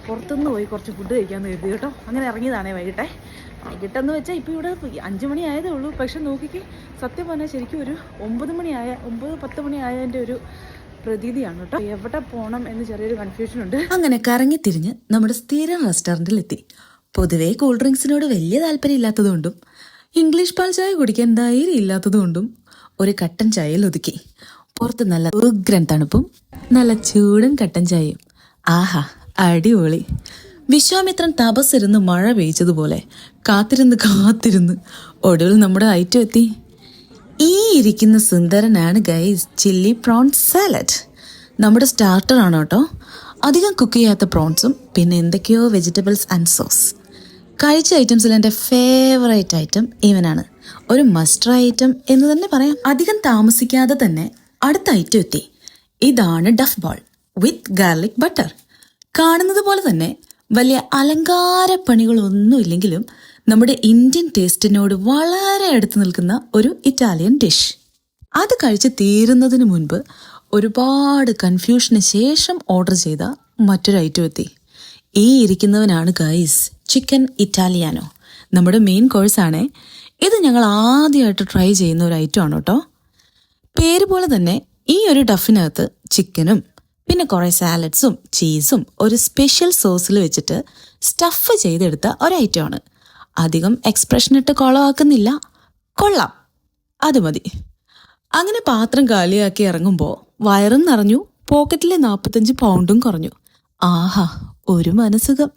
പുറത്തുനിന്ന് പോയി കുറച്ച് ഫുഡ് കഴിക്കാമെന്ന് കരുതി കേട്ടോ. അങ്ങനെ ഇറങ്ങിയതാണേ വൈകിട്ടെന്ന് വെച്ചാൽ ഇപ്പോൾ ഇവിടെ 5 മണി ആയതേ ഉള്ളൂ. പക്ഷെ നോക്കിക്ക്, സത്യം പറഞ്ഞാൽ ശരിക്കും ഒരു 9-10 മണി ആയതിൻ്റെ ഒരു പ്രതീതിയാണ് കേട്ടോ. എവിടെ പോകണം എന്ന് ചെറിയൊരു കൺഫ്യൂഷൻ ഉണ്ട്. അങ്ങനെ കറങ്ങി തിരിഞ്ഞ് നമ്മുടെ സ്ഥിരം റെസ്റ്റോറൻറ്റിലെത്തി. പൊതുവേ കൂൾ ഡ്രിങ്ക്സിനോട് വലിയ താല്പര്യം ഇല്ലാത്തതുകൊണ്ടും ഇംഗ്ലീഷ് പാൽ ചായ കുടിക്കാൻ ധൈര്യം ഇല്ലാത്തതുകൊണ്ടും ഒരു കട്ടൻ ചായയിൽ ഒതുക്കി. പുറത്ത് നല്ല ഉഗ്രൻ തണുപ്പും നല്ല ചൂടൻ കട്ടൻ ചായയും. ആഹാ, അടിപൊളി. വിശ്വാമിത്രൻ തപസ്സിരുന്ന് മഴ പെയ്ച്ചതുപോലെ കാത്തിരുന്ന് ഒടുവിൽ നമ്മുടെ ഐറ്റം എത്തി. ഈ ഇരിക്കുന്ന സുന്ദരനാണ് ഗൈസ് ചില്ലി പ്രോൺസ് സാലഡ്. നമ്മുടെ സ്റ്റാർട്ടർ ആണ് കേട്ടോ. അധികം കുക്ക് ചെയ്യാത്ത പ്രോൺസും പിന്നെ എന്തൊക്കെയോ വെജിറ്റബിൾസ് ആൻഡ് സോസ്. കഴിച്ച ഐറ്റംസിൽ എൻ്റെ ഫേവറേറ്റ് ഐറ്റം ഇവനാണ്. ഒരു മസ്റ്റർ ഐറ്റം എന്ന് തന്നെ പറയാം. അധികം താമസിക്കാതെ തന്നെ അടുത്ത ഐറ്റം എത്തി. ഇതാണ് ഡഫ് ബോൾ വിത്ത് ഗാർലിക് ബട്ടർ. കാണുന്നത് പോലെ തന്നെ വലിയ അലങ്കാര പണികളൊന്നും ഇല്ലെങ്കിലും നമ്മുടെ ഇന്ത്യൻ ടേസ്റ്റിനോട് വളരെ അടുത്ത് നിൽക്കുന്ന ഒരു ഇറ്റാലിയൻ ഡിഷ്. അത് കഴിച്ച് തീരുന്നതിന് മുൻപ് ഒരുപാട് കൺഫ്യൂഷന് ശേഷം ഓർഡർ ചെയ്ത മറ്റൊരു ഐറ്റം എത്തി. ഈ ഇരിക്കുന്നവനാണ് ഗൈസ് ചിക്കൻ ഇറ്റാലിയാനോ. നമ്മുടെ മെയിൻ കോഴ്സാണേ. ഇത് ഞങ്ങൾ ആദ്യമായിട്ട് ട്രൈ ചെയ്യുന്ന ഒരു ഐറ്റം ആണ് കേട്ടോ. പേര് പോലെ തന്നെ ഈ ഒരു ഡഫിനകത്ത് ചിക്കനും പിന്നെ കുറേ സാലഡ്സും ചീസും ഒരു സ്പെഷ്യൽ സോസിൽ വെച്ചിട്ട് സ്റ്റഫ് ചെയ്തെടുത്ത ഒരു ഐറ്റമാണ്. അധികം എക്സ്പ്രഷൻ ഇട്ട് കൊളവാക്കുന്നില്ല, കൊള്ളാം, അത് മതി. അങ്ങനെ പാത്രം കാലിയാക്കി ഇറങ്ങുമ്പോൾ വയറും നിറഞ്ഞു, പോക്കറ്റിലെ 45 പൗണ്ടും കുറഞ്ഞു. ആഹാ, ഒരു മനസുഖം.